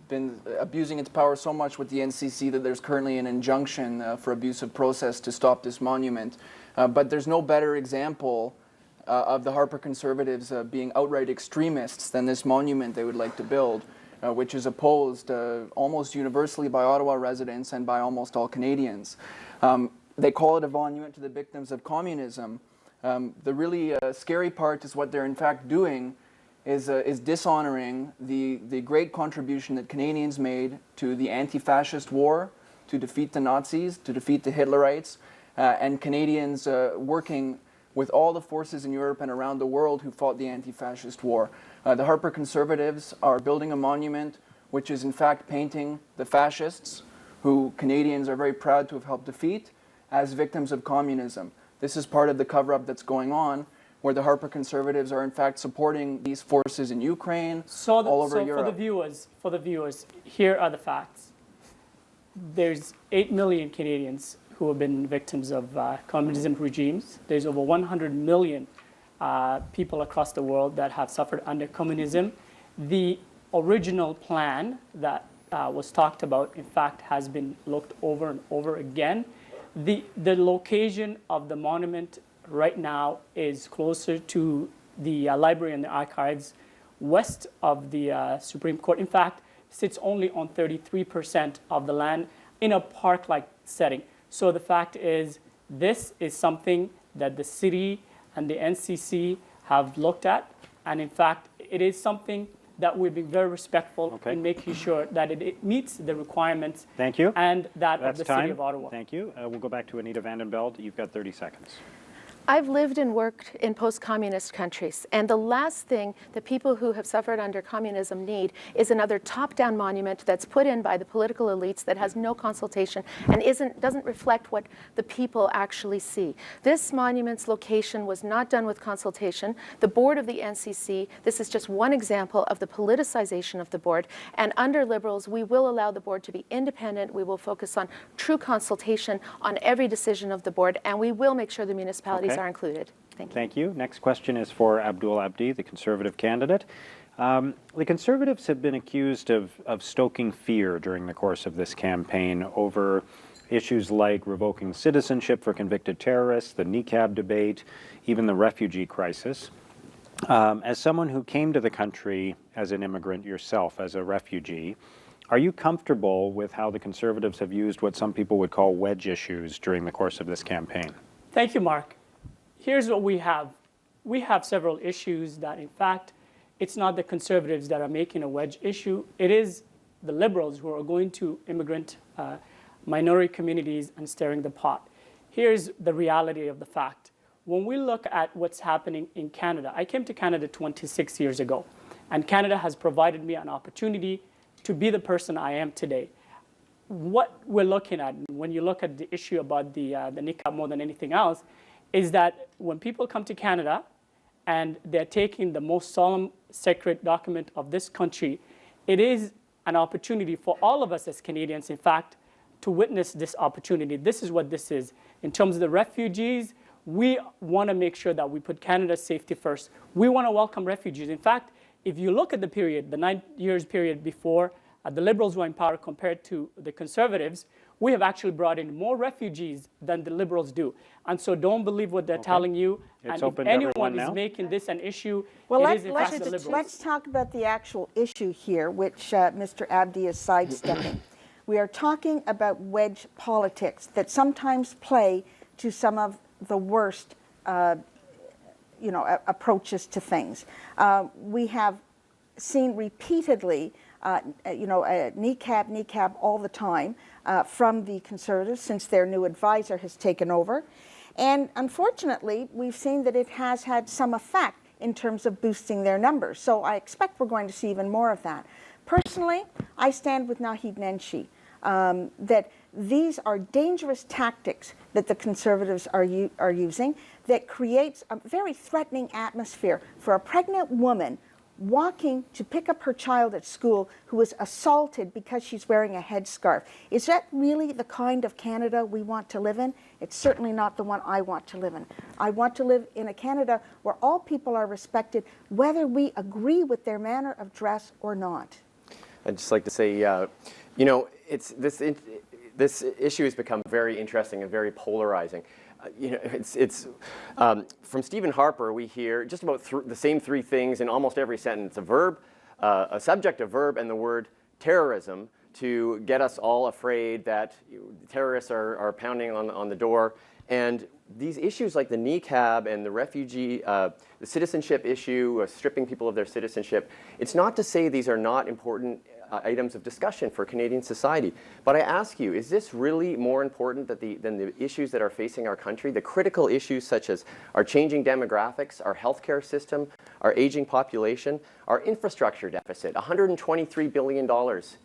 S3: been abusing its power so much with the NCC that there's currently an injunction for abusive process to stop this monument. But there's no better example of the Harper Conservatives being outright extremists than this monument they would like to build, which is opposed almost universally by Ottawa residents and by almost all Canadians. They call it a monument to the victims of communism. The really scary part is what they're in fact doing is dishonoring the great contribution that Canadians made to the anti-fascist war, to defeat the Nazis, to defeat the Hitlerites, and Canadians working with all the forces in Europe and around the world who fought the anti-fascist war. The Harper Conservatives are building a monument which is in fact painting the fascists, who Canadians are very proud to have helped defeat, as victims of communism. This is part of the cover-up that's going on, where the Harper Conservatives are in fact supporting these forces in Ukraine, all over Europe.
S7: For the viewers, here are the facts. there's 8 million Canadians who have been victims of communism regimes. There's over 100 million people across the world that have suffered under communism. The original plan that was talked about, in fact, has been looked over and over again. The location of the monument right now is closer to the library and the archives west of the Supreme Court. In fact, sits only on 33% of the land in a park-like setting. So the fact is, this is something that the city and the NCC have looked at, and in fact, it is something that we've been very respectful in making sure that it meets the requirements.
S1: Thank you.
S7: And that
S1: That's
S7: of the
S1: time.
S7: city of Ottawa.
S1: Thank you. We'll go back to Anita Vandenbeld. You've got 30 seconds.
S6: I've lived and worked in post-communist countries, and the last thing that people who have suffered under communism need is another top-down monument that's put in by the political elites that has no consultation and doesn't reflect what the people actually see. This monument's location was not done with consultation. The board of the NCC, this is just one example of the politicization of the board, and under Liberals, we will allow the board to be independent. We will focus on true consultation on every decision of the board, and we will make sure the municipalities are included. Thank you.
S1: Thank you. Next question is for Abdul Abdi, the Conservative candidate. The Conservatives have been accused of stoking fear during the course of this campaign over issues like revoking citizenship for convicted terrorists, the niqab debate, even the refugee crisis. As someone who came to the country as an immigrant yourself, as a refugee, are you comfortable with how the Conservatives have used what some people would call wedge issues during the course of this campaign?
S7: Thank you, Mark. Here's what we have. We have several issues that, in fact, it's not the Conservatives that are making a wedge issue. It is the Liberals who are going to immigrant minority communities and stirring the pot. Here's the reality of the fact. When we look at what's happening in Canada, I came to Canada 26 years ago, and Canada has provided me an opportunity to be the person I am today. What we're looking at, when you look at the issue about the niqab more than anything else, is that when people come to Canada and they're taking the most solemn, sacred document of this country, it is an opportunity for all of us as Canadians, in fact, to witness this opportunity. This is what this is. In terms of the refugees, we want to make sure that we put Canada's safety first. We want to welcome refugees. In fact, if you look at the period, the 9 years period before the Liberals were in power compared to the Conservatives, we have actually brought in more refugees than the Liberals do. And so don't believe what they're telling you.
S1: It's
S7: and
S1: open
S7: if
S1: to everyone
S7: anyone
S1: now.
S7: is making this an issue,
S4: Well,
S7: it is in fact the Liberals.
S4: let's talk about the actual issue here, which Mr. Abdi is sidestepping. We are talking about wedge politics that sometimes play to some of the worst approaches to things. We have seen repeatedly niqab all the time from the Conservatives since their new advisor has taken over. And unfortunately, we've seen that it has had some effect in terms of boosting their numbers. So I expect we're going to see even more of that. Personally, I stand with Naheed Nenshi, that these are dangerous tactics that the Conservatives are using that creates a very threatening atmosphere for a pregnant woman walking to pick up her child at school who was assaulted because she's wearing a headscarf. Is that really the kind of Canada we want to live in? It's certainly not the one I want to live in. I want to live in a Canada where all people are respected, whether we agree with their manner of dress or not.
S2: I'd just like to say, this issue has become very interesting and very polarizing. From Stephen Harper, we hear just about the same three things in almost every sentence: a verb, a subject, a verb, and the word terrorism, to get us all afraid that terrorists are pounding on the door. And these issues like the niqab and the refugee, the citizenship issue, stripping people of their citizenship, it's not to say these are not important items of discussion for Canadian society. But I ask you, is this really more important than the issues that are facing our country? The critical issues such as our changing demographics, our healthcare system, our aging population, our infrastructure deficit, $123 billion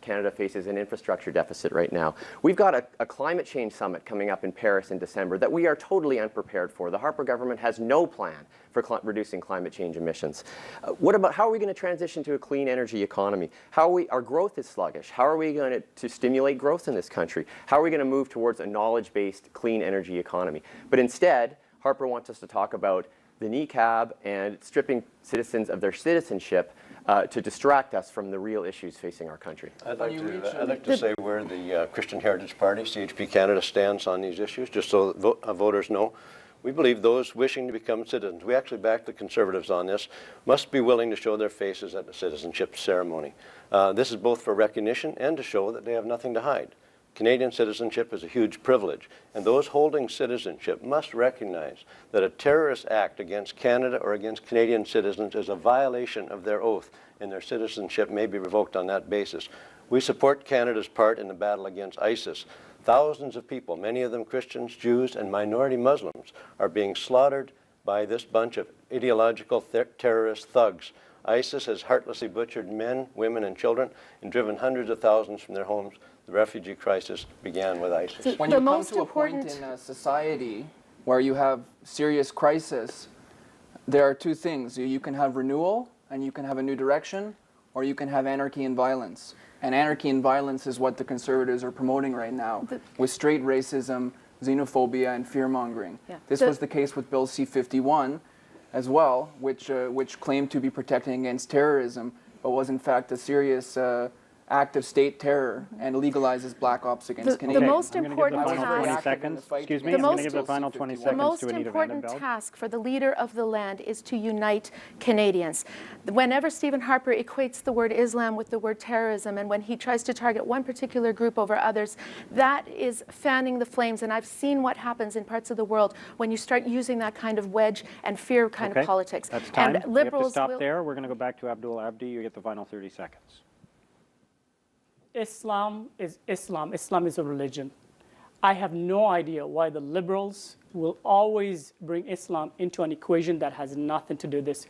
S2: Canada faces an infrastructure deficit right now. We've got a climate change summit coming up in Paris in December that we are totally unprepared for. The Harper government has no plan for reducing climate change emissions. How are we going to transition to a clean energy economy? Our growth is sluggish. How are we going to stimulate growth in this country? How are we going to move towards a knowledge-based clean energy economy? But instead, Harper wants us to talk about the NECAB and stripping citizens of their citizenship to distract us from the real issues facing our country.
S5: I'd like to say where the Christian Heritage Party, CHP Canada, stands on these issues, just so voters know. We believe those wishing to become citizens, we actually back the Conservatives on this, must be willing to show their faces at the citizenship ceremony. This is both for recognition and to show that they have nothing to hide. Canadian citizenship is a huge privilege, and those holding citizenship must recognize that a terrorist act against Canada or against Canadian citizens is a violation of their oath, and their citizenship may be revoked on that basis. We support Canada's part in the battle against ISIS. Thousands of people, many of them Christians, Jews, and minority Muslims, are being slaughtered by this bunch of ideological terrorist thugs. ISIS has heartlessly butchered men, women, and children and driven hundreds of thousands from their homes. The refugee crisis began with ISIS.
S3: When you come to a point in a society where you have serious crisis, there are two things. You can have renewal and you can have a new direction, or you can have anarchy and violence. And anarchy and violence is what the Conservatives are promoting right now, with straight racism, xenophobia, and fear-mongering. Yeah. This was the case with Bill C-51 as well, which claimed to be protecting against terrorism, but was in fact a serious act of state terror and legalizes black ops against Canadians.
S6: The most important task for the leader of the land is to unite Canadians. Whenever Stephen Harper equates the word Islam with the word terrorism, and when he tries to target one particular group over others, that is fanning the flames. And I've seen what happens in parts of the world when you start using that kind of wedge and fear kind of politics.
S1: That's time.
S6: And liberals
S1: we have to stop there. We're going to go back to Abdul Abdi. You get the final 30 seconds.
S7: Islam is Islam. Islam is a religion. I have no idea why the liberals will always bring Islam into an equation that has nothing to do with this.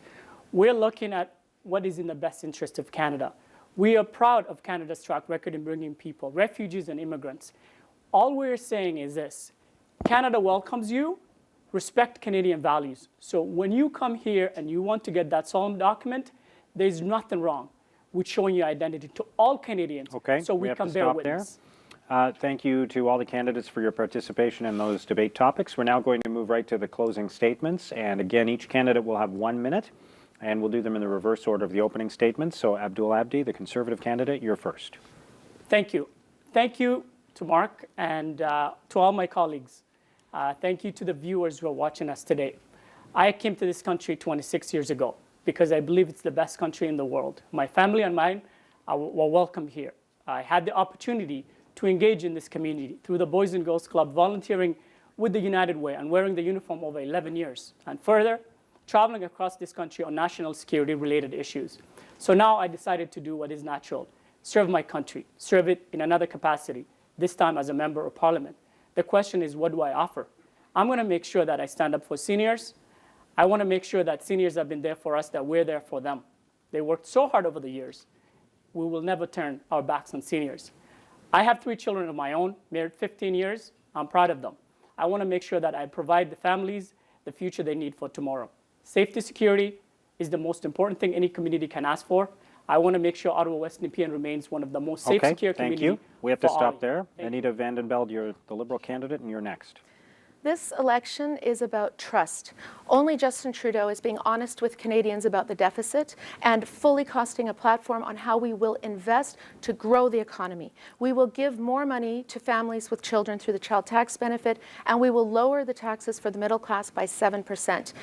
S7: We're looking at what is in the best interest of Canada. We are proud of Canada's track record in bringing people, refugees and immigrants. All we're saying is this: Canada welcomes you, respect Canadian values. So when you come here and you want to get that solemn document, there's nothing wrong with showing your identity to all Canadians, so we can bear witness.
S1: Thank you to all the candidates for your participation in those debate topics. We're now going to move right to the closing statements. And again, each candidate will have 1 minute, and we'll do them in the reverse order of the opening statements. So Abdul Abdi, the Conservative candidate, you're first.
S7: Thank you. Thank you to Mark and to all my colleagues. Thank you to the viewers who are watching us today. I came to this country 26 years ago, because I believe it's the best country in the world. My family and mine were welcome here. I had the opportunity to engage in this community through the Boys and Girls Club, volunteering with the United Way and wearing the uniform over 11 years. And further, traveling across this country on national security related issues. So now I decided to do what is natural: serve my country, serve it in another capacity, this time as a member of parliament. The question is, what do I offer? I'm gonna make sure that I stand up for seniors. I want to make sure that seniors have been there for us, that we're there for them. They worked so hard over the years. We will never turn our backs on seniors. I have 3 children of my own, married 15 years. I'm proud of them. I want to make sure that I provide the families the future they need for tomorrow. Safety, security is the most important thing any community can ask for. I want to make sure Ottawa West-Nepean remains one of the most safe, secure communities.
S1: Thank you. We have to stop there. Anita Vandenbeld, you're the Liberal candidate, and you're next.
S6: This election is about trust. Only Justin Trudeau is being honest with Canadians about the deficit and fully costing a platform on how we will invest to grow the economy. We will give more money to families with children through the child tax benefit, and we will lower the taxes for the middle class by 7%.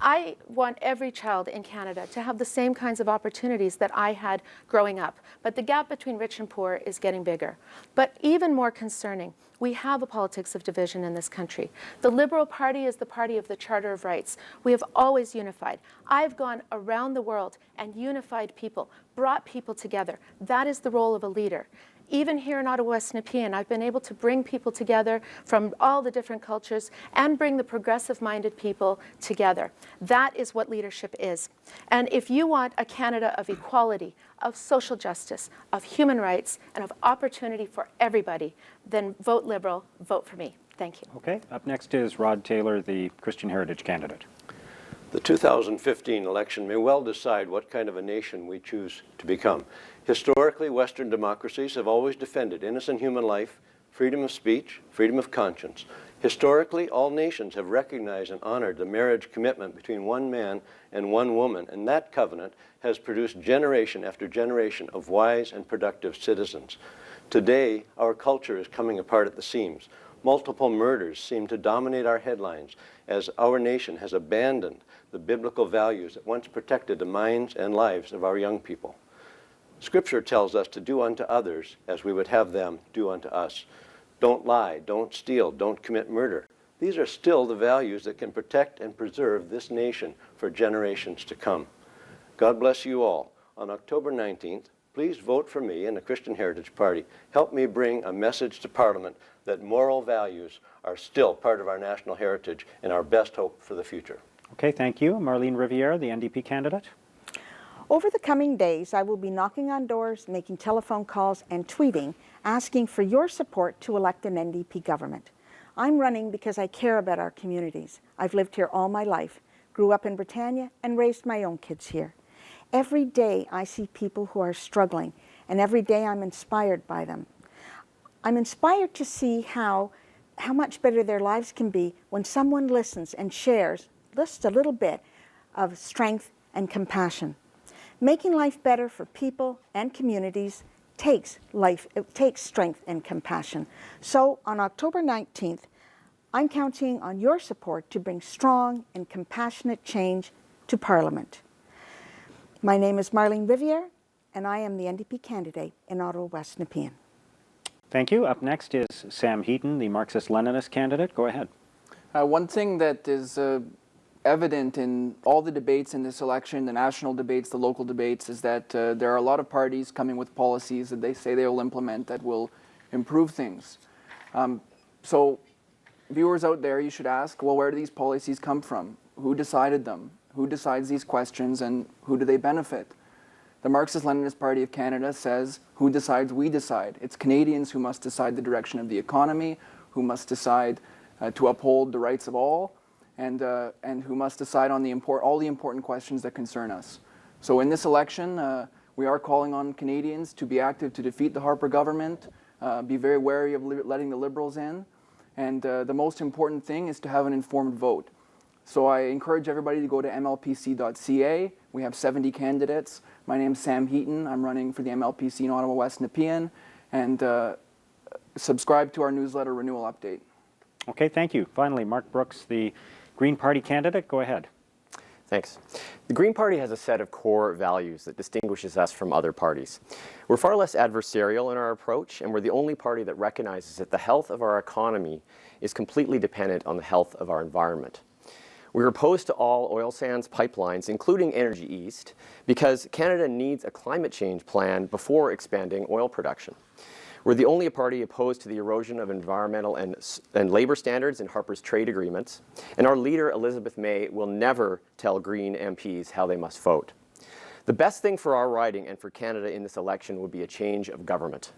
S6: I want every child in Canada to have the same kinds of opportunities that I had growing up, but the gap between rich and poor is getting bigger. But even more concerning, we have a politics of division in this country. The Liberal Party is the party of the Charter of Rights. We have always unified. I've gone around the world and unified people, brought people together. That is the role of a leader. Even here in Ottawa West-Nepean, I've been able to bring people together from all the different cultures and bring the progressive-minded people together. That is what leadership is. And if you want a Canada of equality, of social justice, of human rights, and of opportunity for everybody, then vote Liberal, vote for me. Thank you.
S1: Okay, up next is Rod Taylor, the Christian Heritage candidate.
S5: The 2015 election may well decide what kind of a nation we choose to become. Historically, Western democracies have always defended innocent human life, freedom of speech, freedom of conscience. Historically, all nations have recognized and honored the marriage commitment between one man and one woman, and that covenant has produced generation after generation of wise and productive citizens. Today, our culture is coming apart at the seams. Multiple murders seem to dominate our headlines as our nation has abandoned the biblical values that once protected the minds and lives of our young people. Scripture tells us to do unto others as we would have them do unto us. Don't lie, don't steal, don't commit murder. These are still the values that can protect and preserve this nation for generations to come. God bless you all. On October 19th, please vote for me and the Christian Heritage Party. Help me bring a message to Parliament that moral values are still part of our national heritage and our best hope for the future.
S1: Okay, thank you. Marlene Rivier, the NDP candidate.
S4: Over the coming days, I will be knocking on doors, making telephone calls, and tweeting, asking for your support to elect an NDP government. I'm running because I care about our communities. I've lived here all my life, grew up in Britannia, and raised my own kids here. Every day I see people who are struggling, and every day I'm inspired by them. I'm inspired to see how much better their lives can be when someone listens and shares just a little bit of strength and compassion. Making life better for people and communities takes strength and compassion. So on October 19th, I'm counting on your support to bring strong and compassionate change to Parliament. My name is Marlene Rivier, and I am the NDP candidate in Ottawa West-Nepean.
S1: Thank you. Up next is Sam Heaton, the Marxist-Leninist candidate. Go ahead.
S3: One thing that is evident in all the debates in this election, the national debates, the local debates, is that there are a lot of parties coming with policies that they say they will implement that will improve things. So viewers out there, you should ask, well, where do these policies come from? Who decided them? Who decides these questions, and who do they benefit? The Marxist-Leninist Party of Canada says, who decides? We decide. It's Canadians who must decide the direction of the economy, who must decide to uphold the rights of all, and who must decide on all the important questions that concern us. So in this election, we are calling on Canadians to be active to defeat the Harper government, be very wary of letting the Liberals in, and the most important thing is to have an informed vote. So I encourage everybody to go to mlpc.ca. We have 70 candidates. My name's Sam Heaton. I'm running for the MLPC in Ottawa West-Nepean, and subscribe to our newsletter renewal update.
S1: Okay, thank you. Finally, Mark Brooks, the Green Party candidate. Go ahead.
S2: Thanks. The Green Party has a set of core values that distinguishes us from other parties. We're far less adversarial in our approach, and we're the only party that recognizes that the health of our economy is completely dependent on the health of our environment. We're opposed to all oil sands pipelines, including Energy East, because Canada needs a climate change plan before expanding oil production. We're the only party opposed to the erosion of environmental and labor standards in Harper's trade agreements, and our leader, Elizabeth May, will never tell Green MPs how they must vote. The best thing for our riding and for Canada in this election would be a change of government.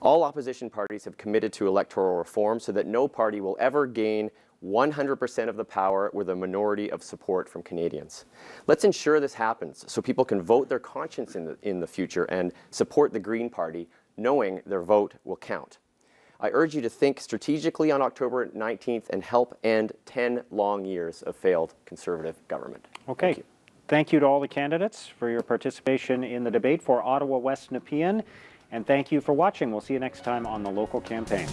S2: All opposition parties have committed to electoral reform so that no party will ever gain 100% of the power with a minority of support from Canadians. Let's ensure this happens so people can vote their conscience in the future and support the Green Party, knowing their vote will count. I urge you to think strategically on October 19th and help end 10 long years of failed Conservative government.
S1: Okay. Thank you to all the candidates for your participation in the debate for Ottawa West-Nepean, and thank you for watching. We'll see you next time on The Local Campaign.